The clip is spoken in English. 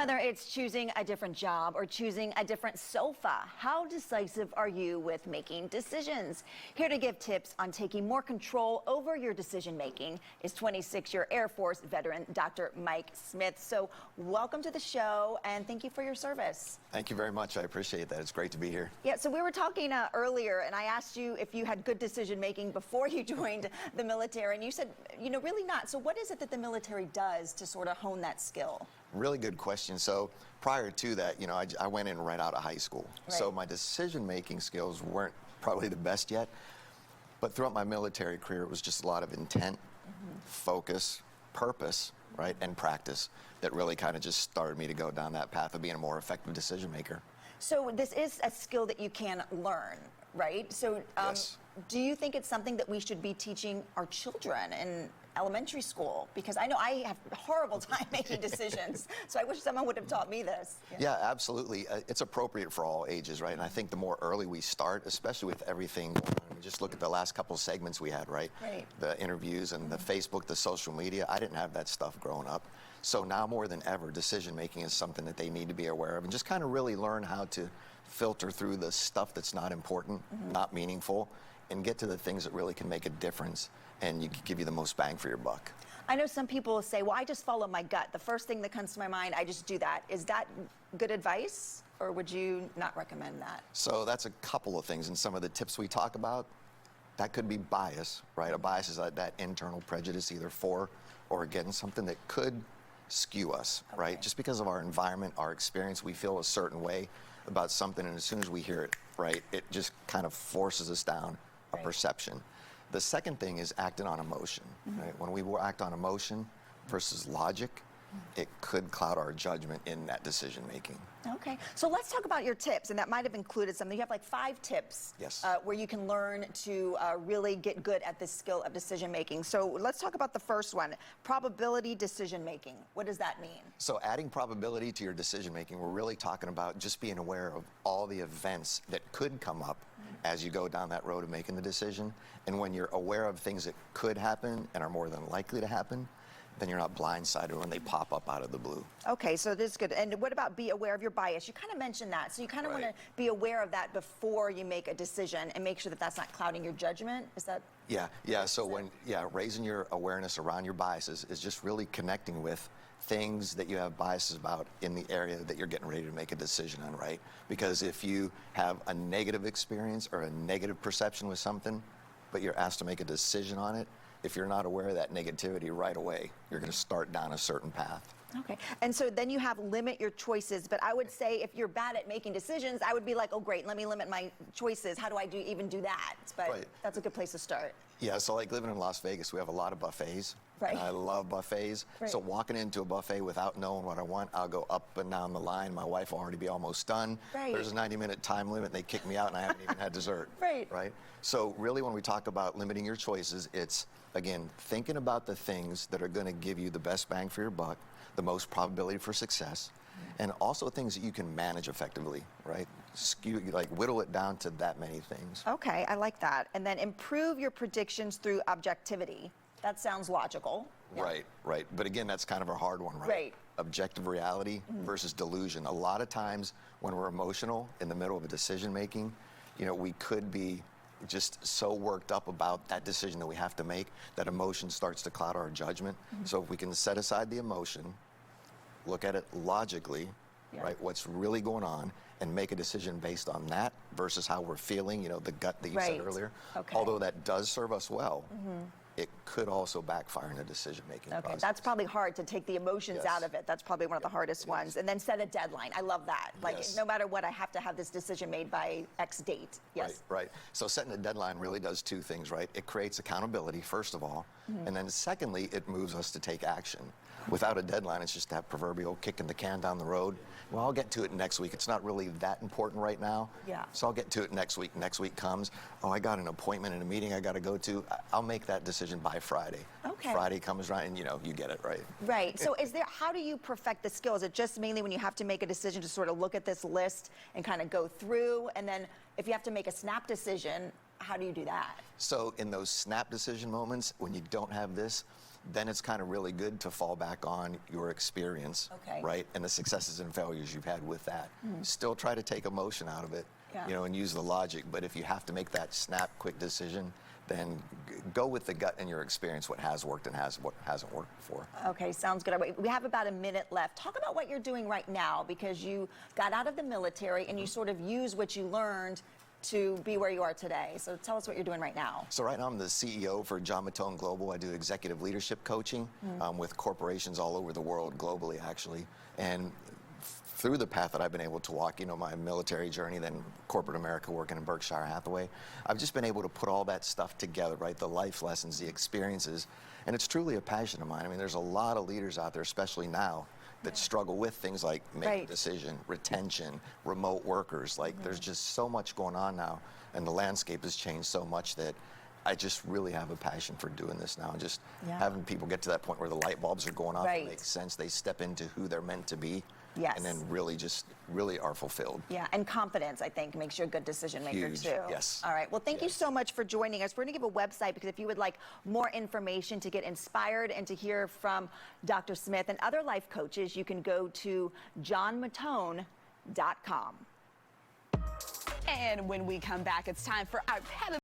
Whether it's choosing a different job or choosing a different sofa, how decisive are you with making decisions? Here to give tips on taking more control over your decision making is 26-year Air Force veteran Dr. Mike Smith. So welcome to the show and thank you for your service. Thank you very much. I appreciate that. It's great to be here. Yeah, so we were talking earlier and I asked you if you had good decision making before you joined the military, and you said, really not. So what is it that the military does to sort of hone that skill? Really good question. So prior to that, I went in right out of high school. Right. So my decision-making skills weren't probably the best yet. But throughout my military career, it was just a lot of intent, focus, purpose, right, and practice that really kind of just started me to go down that path of being a more effective decision maker. So this is a skill that you can learn, right? So Yes. Do you think it's something that we should be teaching our children in elementary school? Because I know I have a horrible time making decisions, so I wish someone would have taught me this. Yeah, absolutely. It's appropriate for all ages, right? And I think the more early we start, especially with everything going on, just look at the last couple segments we had, right? Right. The interviews and the Facebook, the social media. I didn't have that stuff growing up. So now more than ever, decision making is something that they need to be aware of and just kind of really learn how to filter through the stuff that's not important, not meaningful, and get to the things that really can make a difference and you can give you the most bang for your buck. I know some people say, well, I just follow my gut. The first thing that comes to my mind, I just do that. Is that good advice, or would you not recommend that? So that's a couple of things, and some of the tips we talk about, that could be bias, right? A bias is that internal prejudice either for or against something that could skew us, right? Just because of our environment, our experience, we feel a certain way about something, and as soon as we hear it, right, it just kind of forces us down a perception. The second thing is acting on emotion, right? When we act on emotion versus logic, it could cloud our judgment in that decision making. Okay, so let's talk about your tips, and that might have included something. You have like 5 tips where you can learn to really get good at this skill of decision making. So let's talk about the first one, probability decision making. What does that mean? So adding probability to your decision making, we're really talking about just being aware of all the events that could come up as you go down that road of making the decision. And when you're aware of things that could happen and are more than likely to happen, then you're not blindsided when they pop up out of the blue. Okay, so this is good. And what about be aware of your bias? You kind of mentioned that. So you kind of want to be aware of that before you make a decision and make sure that that's not clouding your judgment. Is that? Yeah. So raising your awareness around your biases is just really connecting with things that you have biases about in the area that you're getting ready to make a decision on, right? Because if you have a negative experience or a negative perception with something, but you're asked to make a decision on it, if you're not aware of that negativity right away, you're going to start down a certain path. Okay, and so then you have limit your choices, but I would say if you're bad at making decisions, I would be like, oh great, let me limit my choices. How do I even do that? But that's a good place to start. Yeah, so like living in Las Vegas, we have a lot of buffets. Right. And I love buffets. Right. So walking into a buffet without knowing what I want, I'll go up and down the line. My wife will already be almost done. Right. There's a 90-minute time limit, and they kick me out, and I haven't even had dessert. Right. So really, when we talk about limiting your choices, it's, again, thinking about the things that are going to give you the best bang for your buck, the most probability for success, and also things that you can manage effectively, right? Whittle it down to that many things. Okay, I like that. And then improve your predictions through objectivity. That sounds logical. Yeah. Right. But again, that's kind of a hard one, right? Right. Objective reality versus delusion. A lot of times when we're emotional in the middle of a decision making, we could be just so worked up about that decision that we have to make that emotion starts to cloud our judgment. So if we can set aside the emotion, look at it logically, right, what's really going on, and make a decision based on that versus how we're feeling, the gut that you said earlier. Okay. Although that does serve us well, it could also backfire in a decision-making process. That's probably hard to take the emotions out of it. That's probably one of the hardest ones. And then set a deadline. I love that. Like, no matter what, I have to have this decision made by X date. Yes. Right. So setting a deadline really does 2 things, right? It creates accountability, first of all, and then secondly, it moves us to take action. Without a deadline, it's just that proverbial kicking the can down the road. Well, I'll get to it next week. It's not really that important right now. Yeah. So I'll get to it next week. Next week comes, oh, I got an appointment and a meeting I got to go to. I'll make that decision by Friday. Okay. Friday comes around and, you get it, right? Right. So how do you perfect the skill? Is it just mainly when you have to make a decision to sort of look at this list and kind of go through? And then if you have to make a snap decision, how do you do that? So in those snap decision moments, when you don't have this, then it's kind of really good to fall back on your experience, Okay. right? And the successes and failures you've had with that. Still try to take emotion out of it, Yeah. you know, and use the logic. But if you have to make that snap, quick decision, then go with the gut and your experience, what has worked and what hasn't worked before. Okay, sounds good. All right, we have about a minute left. Talk about what you're doing right now, because you got out of the military and you sort of use what you learned to be where you are today. So tell us what you're doing right now. So right now I'm the CEO for John Matone Global. I do executive leadership coaching with corporations all over the world, globally actually. And through the path that I've been able to walk, you know, my military journey, then corporate America, working in Berkshire Hathaway, I've just been able to put all that stuff together, right? The life lessons, the experiences, and it's truly a passion of mine. I mean, there's a lot of leaders out there, especially now, that struggle with things like making a decision, retention, remote workers. Like, there's just so much going on now, and the landscape has changed so much that I just really have a passion for doing this now. Just having people get to that point where the light bulbs are going off, it makes sense. They step into who they're meant to be. Yes. And then really are fulfilled. Yeah, and confidence, I think, makes you a good decision maker, Huge. too. Yes. All right, well, thank you so much for joining us. We're going to give a website, because if you would like more information to get inspired and to hear from Dr. Smith and other life coaches, you can go to johnmatone.com. And when we come back, it's time for our